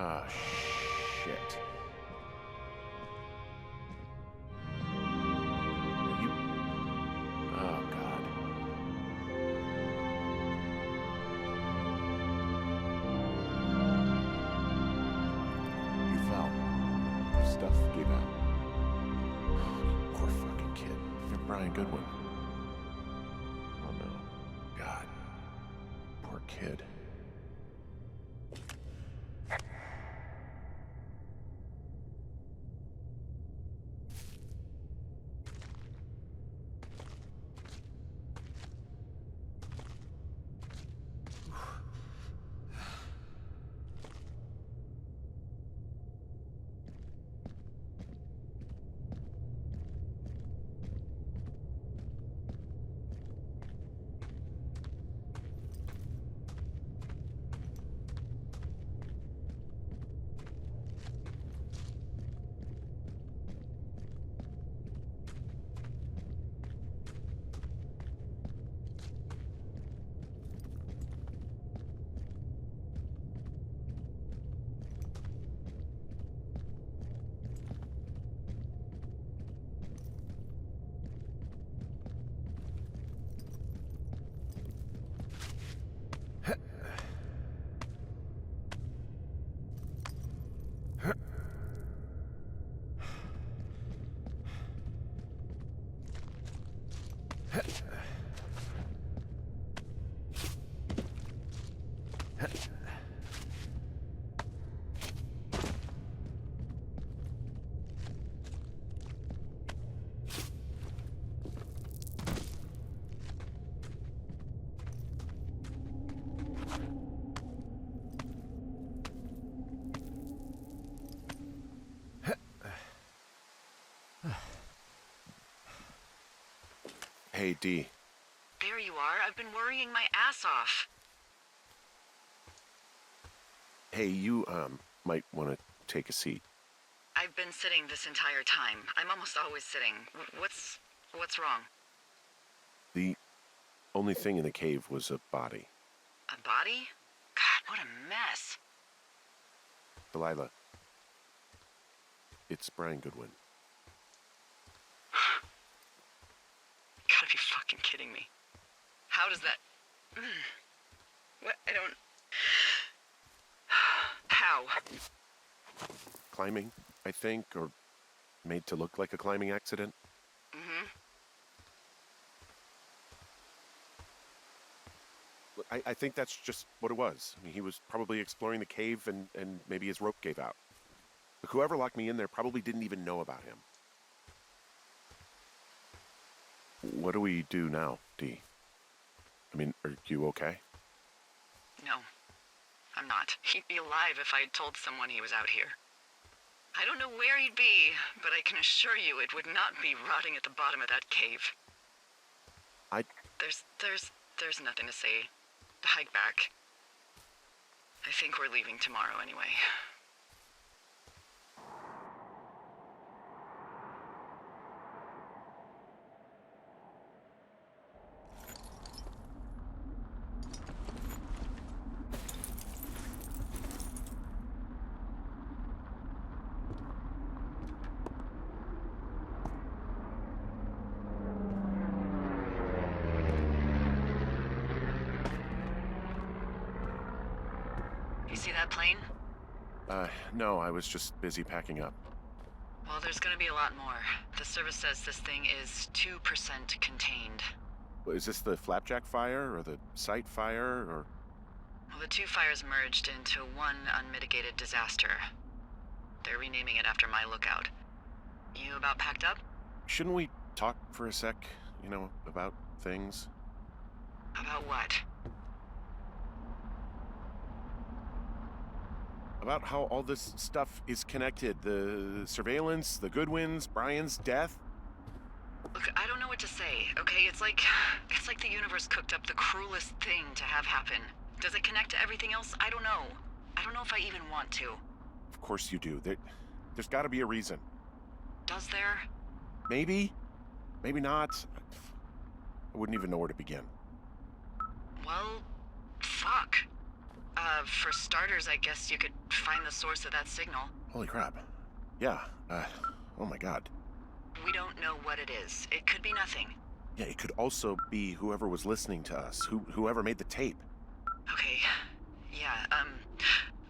Ah, shit. You... Oh, God. You fell. Your stuff gave out. Oh, you poor fucking kid. You're Brian Goodwin. Oh, no. God. Poor kid. Hey, Dee. There you are. I've been worrying my ass off. Hey, you, might want to take a seat. I've been sitting this entire time. I'm almost always sitting. What's wrong? The only thing in the cave was a body. A body? God, what a mess. Delilah. It's Brian Goodwin. Gotta be fucking kidding me. How does that... What? I don't... How? Climbing, I think, or made to look like a climbing accident. Mm-hmm. I think that's just what it was. I mean, he was probably exploring the cave and maybe his rope gave out. Look, whoever locked me in there probably didn't even know about him. What do we do now, Dee? I mean, are you okay? No, I'm not. He'd be alive if I had told someone he was out here. I don't know where he'd be, but I can assure you it would not be rotting at the bottom of that cave. There's nothing to say. Hike back. I think we're leaving tomorrow anyway. You see that plane? No, I was just busy packing up. Well, there's gonna be a lot more. The service says this thing is 2% contained. Is this the Flapjack fire, or the site fire, or...? Well, the two fires merged into one unmitigated disaster. They're renaming it after my lookout. You about packed up? Shouldn't we talk for a sec, you know, about things? About what? About how all this stuff is connected. The surveillance, the Goodwins, Brian's death. Look, I don't know what to say, okay? It's like the universe cooked up the cruelest thing to have happen. Does it connect to everything else? I don't know. I don't know if I even want to. Of course you do. There's gotta be a reason. Does there? Maybe. Maybe not. I wouldn't even know where to begin. Well, fuck. For starters, I guess you could find the source of that signal. Holy crap. Yeah, oh my god. We don't know what it is. It could be nothing. Yeah, it could also be whoever was listening to us, whoever made the tape. Okay. Yeah,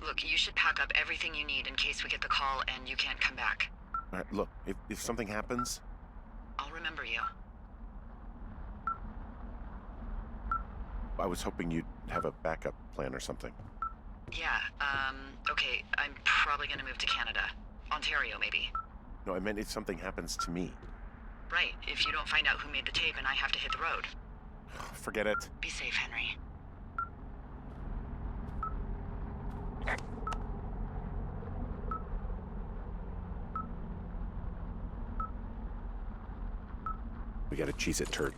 look, you should pack up everything you need in case we get the call and you can't come back. All right, look, if something happens... I'll remember you. I was hoping you'd have a backup plan or something. Yeah, okay, I'm probably gonna move to Canada. Ontario, maybe. No, I meant if something happens to me. Right, if you don't find out who made the tape and I have to hit the road. Forget it. Be safe, Henry. We gotta cheese it, turd.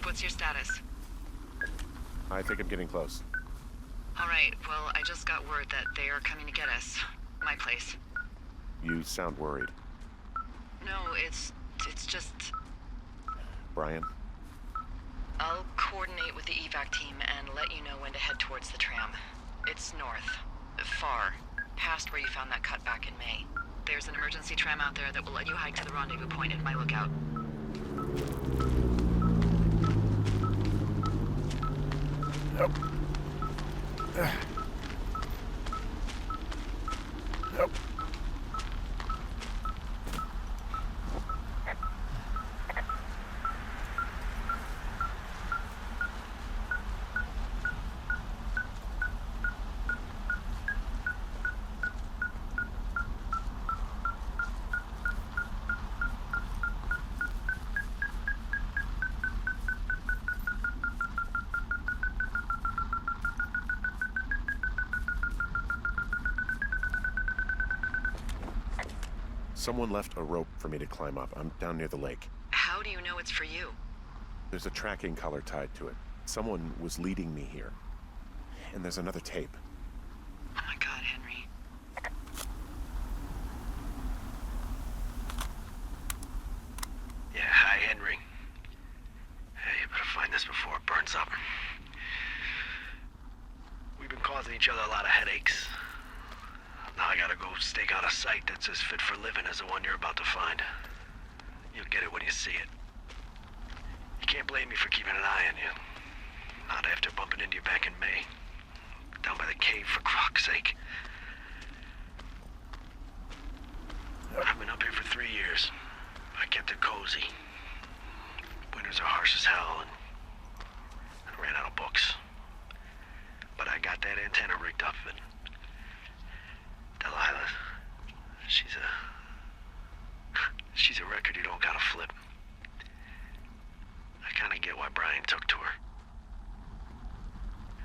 What's your status? I think I'm getting close. All right, well, I just got word that they are coming to get us. My place. You sound worried. No, it's just... Brian? I'll coordinate with the evac team and let you know when to head towards the tram. It's north. Far. Past where you found that cut back in May. There's an emergency tram out there that will let you hike to the rendezvous point at my lookout. Nope. Nope. Someone left a rope for me to climb up. I'm down near the lake. How do you know it's for you? There's a tracking collar tied to it. Someone was leading me here. And there's another tape. Oh my god, Henry. Yeah, hi, Henry. Hey, you better find this before it burns up. We've been causing each other a lot of headaches. Now I gotta go stake out a site that's as fit for living as the one you're about to find. You'll get it when you see it. You can't blame me for keeping an eye on you. Not after bumping into you back in May. Down by the cave, for croc's sake. I've been up here for 3 years. I kept it cozy. Winters are harsh as hell, and I ran out of books. But I got that antenna rigged up, and Delilah, she's a record you don't gotta flip. I kinda get why Brian took to her.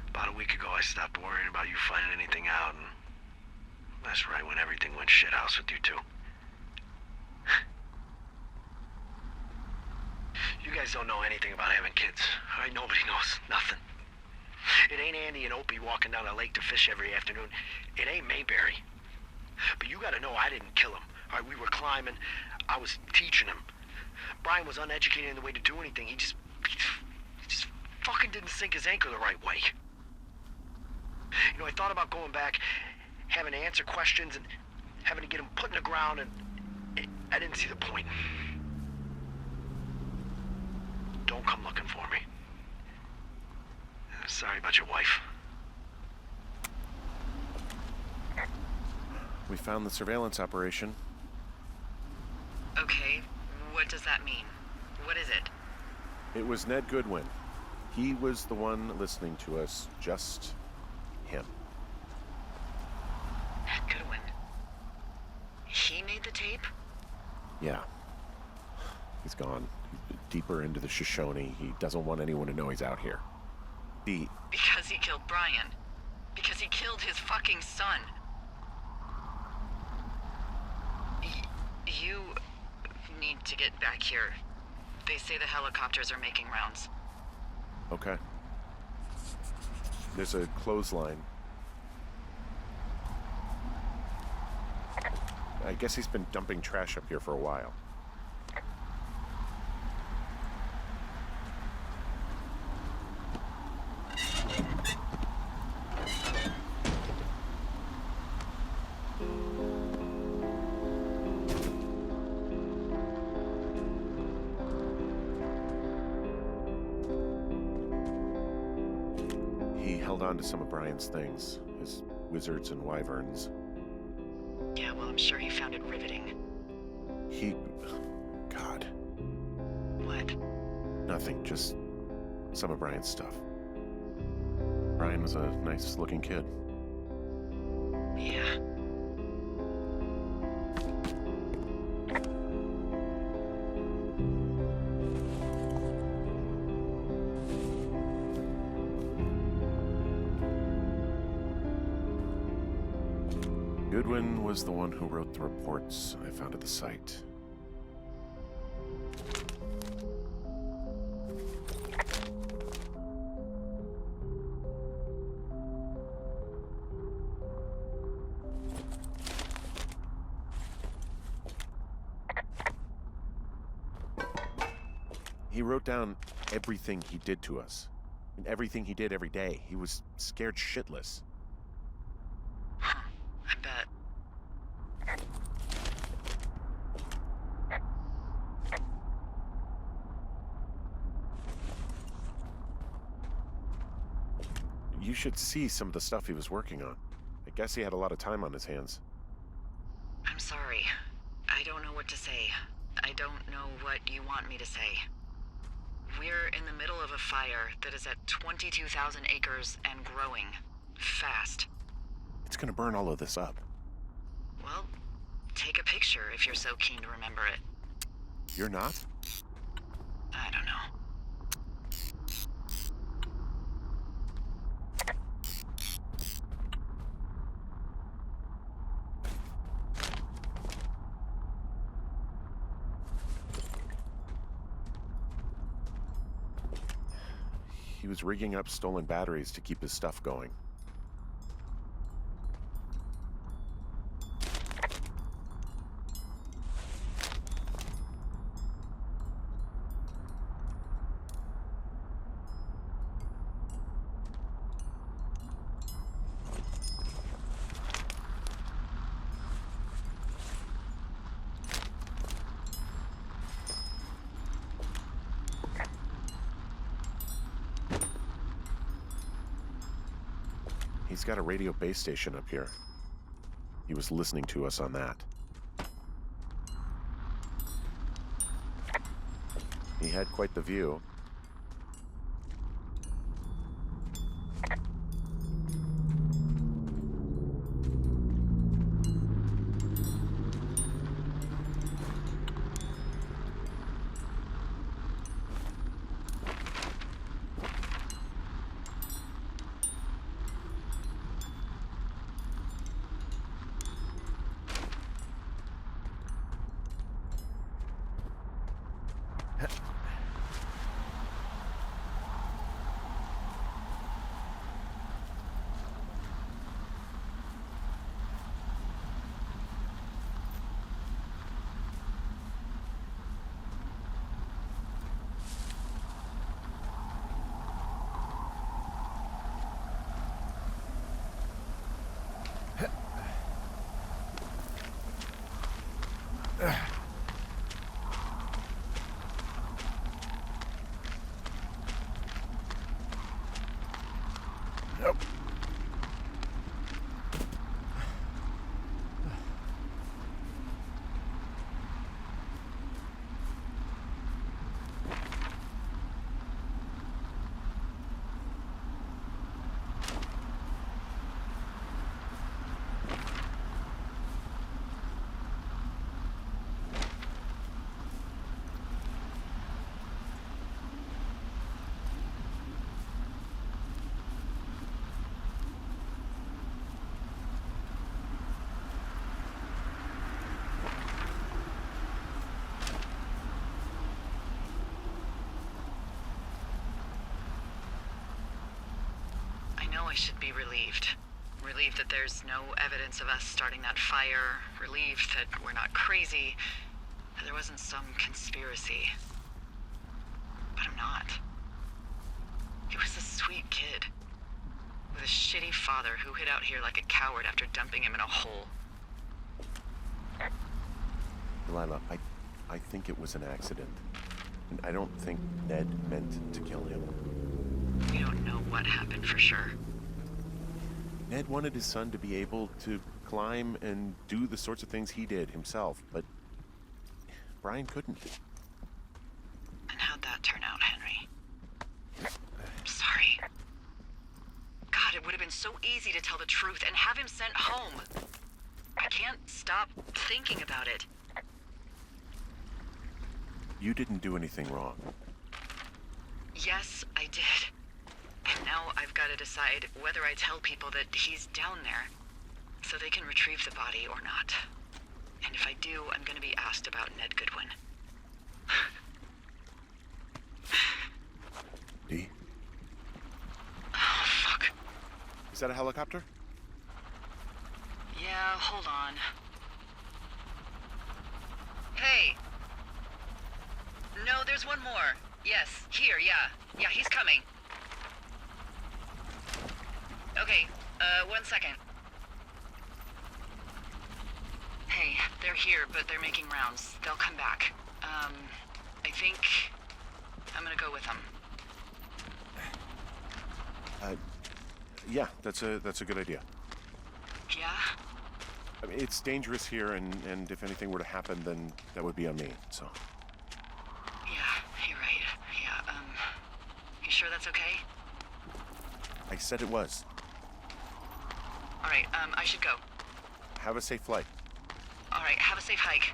About a week ago, I stopped worrying about you finding anything out, and that's right when everything went shithouse with you two. You guys don't know anything about having kids. All right, nobody knows nothing. It ain't Andy and Opie walking down the lake to fish every afternoon. It ain't Mayberry. But you gotta know I didn't kill him. All right, we were climbing. I was teaching him. Brian was uneducated in the way to do anything. He just fucking didn't sink his anchor the right way. You know, I thought about going back, having to answer questions, and having to get him put in the ground, and I didn't see the point. Don't come looking for me. Sorry about your wife. We found the surveillance operation. Okay, what does that mean? What is it? It was Ned Goodwin. He was the one listening to us, just him. Ned Goodwin. He made the tape? Yeah. He's gone. He's deeper into the Shoshone. He doesn't want anyone to know he's out here. Because he killed Brian. Because he killed his fucking son. You need to get back here. They say the helicopters are making rounds. Okay. There's a clothesline. I guess he's been dumping trash up here for a while. He held on to some of Brian's things, his wizards and wyverns. Yeah, well, I'm sure he found it riveting. God. What? Nothing, just some of Brian's stuff. Brian was a nice-looking kid. Yeah. Goodwin was the one who wrote the reports I found at the site. He wrote down everything he did to us, and everything he did every day. He was scared shitless. I bet. You should see some of the stuff he was working on. I guess he had a lot of time on his hands. I'm sorry. I don't know what to say. I don't know what you want me to say. We're in the middle of a fire that is at 22,000 acres and growing. Fast. It's gonna burn all of this up. Well, take a picture if you're so keen to remember it. You're not? I don't know. He was rigging up stolen batteries to keep his stuff going. He's got a radio base station up here. He was listening to us on that. He had quite the view. Nope. I know I should be relieved. Relieved that there's no evidence of us starting that fire. Relieved that we're not crazy. That there wasn't some conspiracy. But I'm not. He was a sweet kid. With a shitty father who hid out here like a coward after dumping him in a hole. Delilah, I think it was an accident. And I don't think Ned meant to kill him. We don't know what happened for sure. Ned wanted his son to be able to climb and do the sorts of things he did himself, but Brian couldn't. And how'd that turn out, Henry? Sorry. God, it would have been so easy to tell the truth and have him sent home. I can't stop thinking about it. You didn't do anything wrong. Yes, I did. And now I've got to decide whether I tell people that he's down there so they can retrieve the body or not. And if I do, I'm going to be asked about Ned Goodwin. Dee? Oh, fuck. Is that a helicopter? Yeah, hold on. Hey! No, there's one more. Yes, here, yeah. Yeah, he's coming. Okay, 1 second. Hey, they're here, but they're making rounds. They'll come back. I think I'm gonna go with them. Yeah, that's a good idea. Yeah? I mean, it's dangerous here, and if anything were to happen, then that would be on me, so. Yeah, you're right. Yeah, you sure that's okay? I said it was. All right, I should go. Have a safe flight. All right, have a safe hike.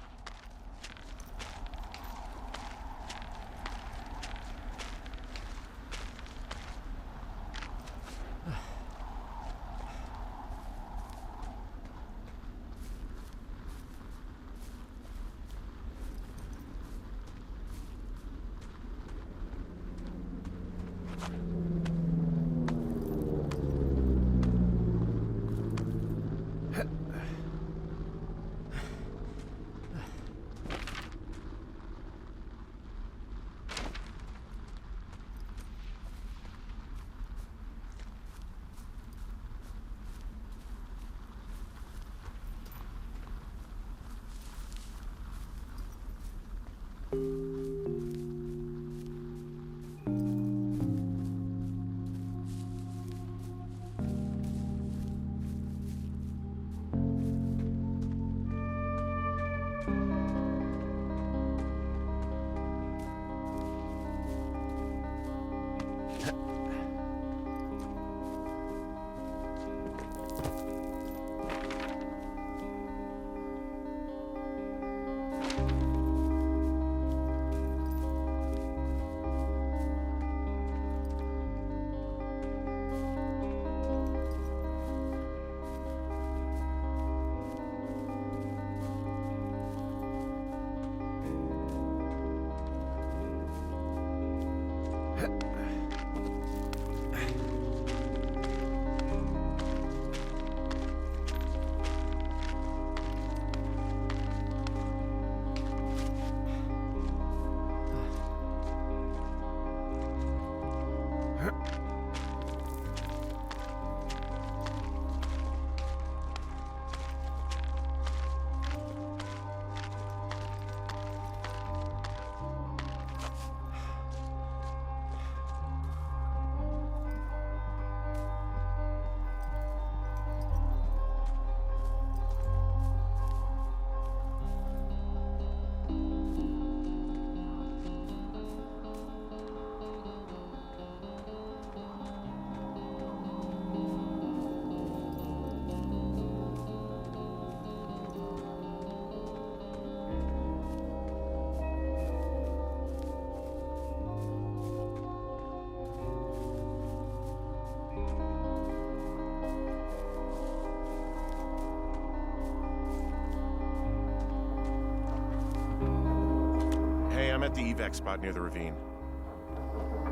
I'm at the evac spot near the ravine.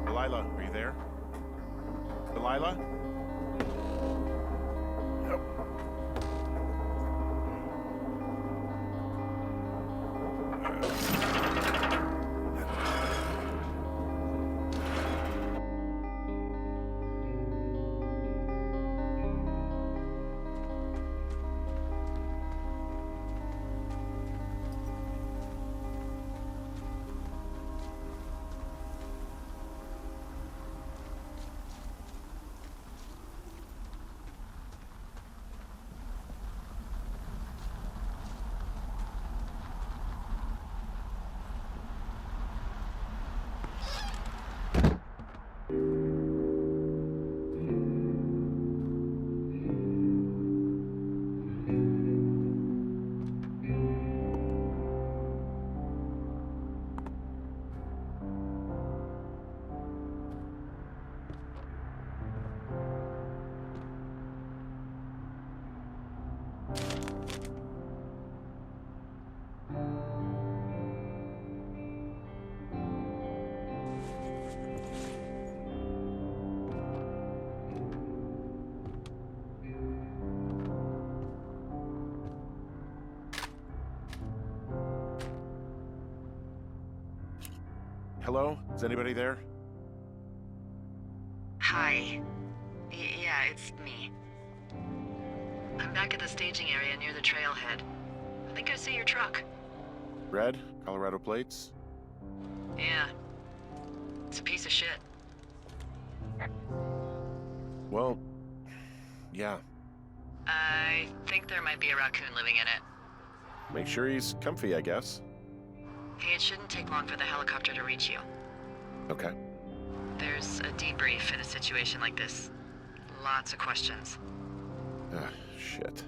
Delilah, are you there? Delilah? Yep. Hello? Is anybody there? Hi. Yeah, it's me. I'm back at the staging area near the trailhead. I think I see your truck. Red? Colorado plates? Yeah. It's a piece of shit. Well, yeah. I think there might be a raccoon living in it. Make sure he's comfy, I guess. Hey, it shouldn't take long for the helicopter to reach you. Okay. There's a debrief in a situation like this. Lots of questions. Shit.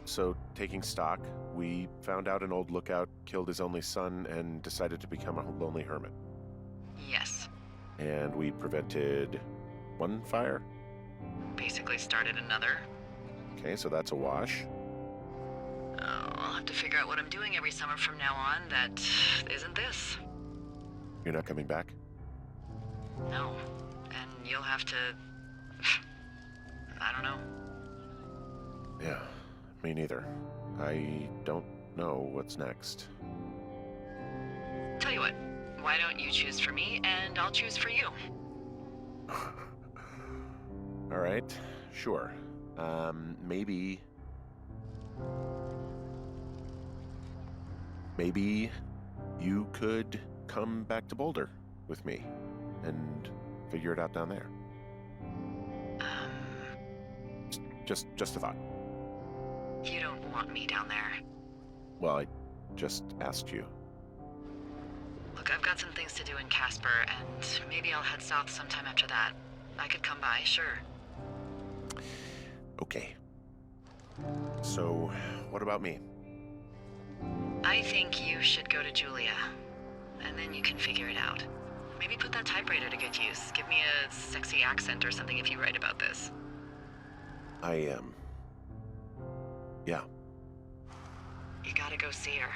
So, taking stock, we found out an old lookout killed his only son and decided to become a lonely hermit. Yes. And we prevented one fire? Basically started another. Okay, so that's a wash. Oh, I'll have to figure out what I'm doing every summer from now on that isn't this. You're not coming back? No. And you'll have to... I don't know. Yeah, me neither. I don't know what's next. Tell you what, why don't you choose for me and I'll choose for you? All right, sure. Maybe you could come back to Boulder with me and figure it out down there. Just a thought. You don't want me down there. Well, I just asked you. Look, I've got some things to do in Casper, and maybe I'll head south sometime after that. I could come by, sure. Okay. So, what about me? I think you should go to Julia, and then you can figure it out. Maybe put that typewriter to good use. Give me a sexy accent or something if you write about this. I am. Yeah. You gotta go see her.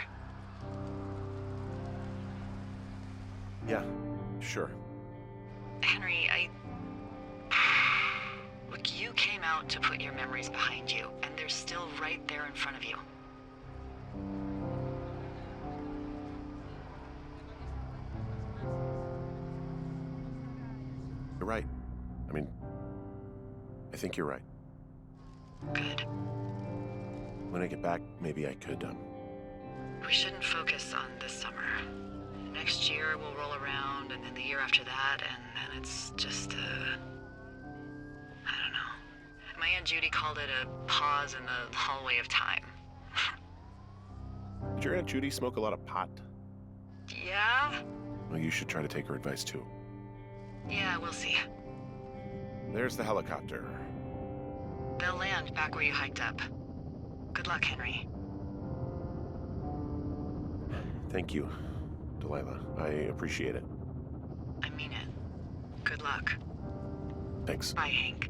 Yeah, sure. Henry, Look, you came out to put your memories behind you, and they're still right there in front of you. You're right. I mean, I think you're right. Good. When I get back, maybe I could, We shouldn't focus on this summer. Next year we'll roll around, and then the year after that, and then it's just, I don't know. My Aunt Judy called it a pause in the hallway of time. Did your Aunt Judy smoke a lot of pot? Yeah? Well, you should try to take her advice, too. Yeah, we'll see. There's the helicopter. They'll land back where you hiked up. Good luck, Henry. Thank you, Delilah. I appreciate it. I mean it. Good luck. Thanks. Bye, Hank.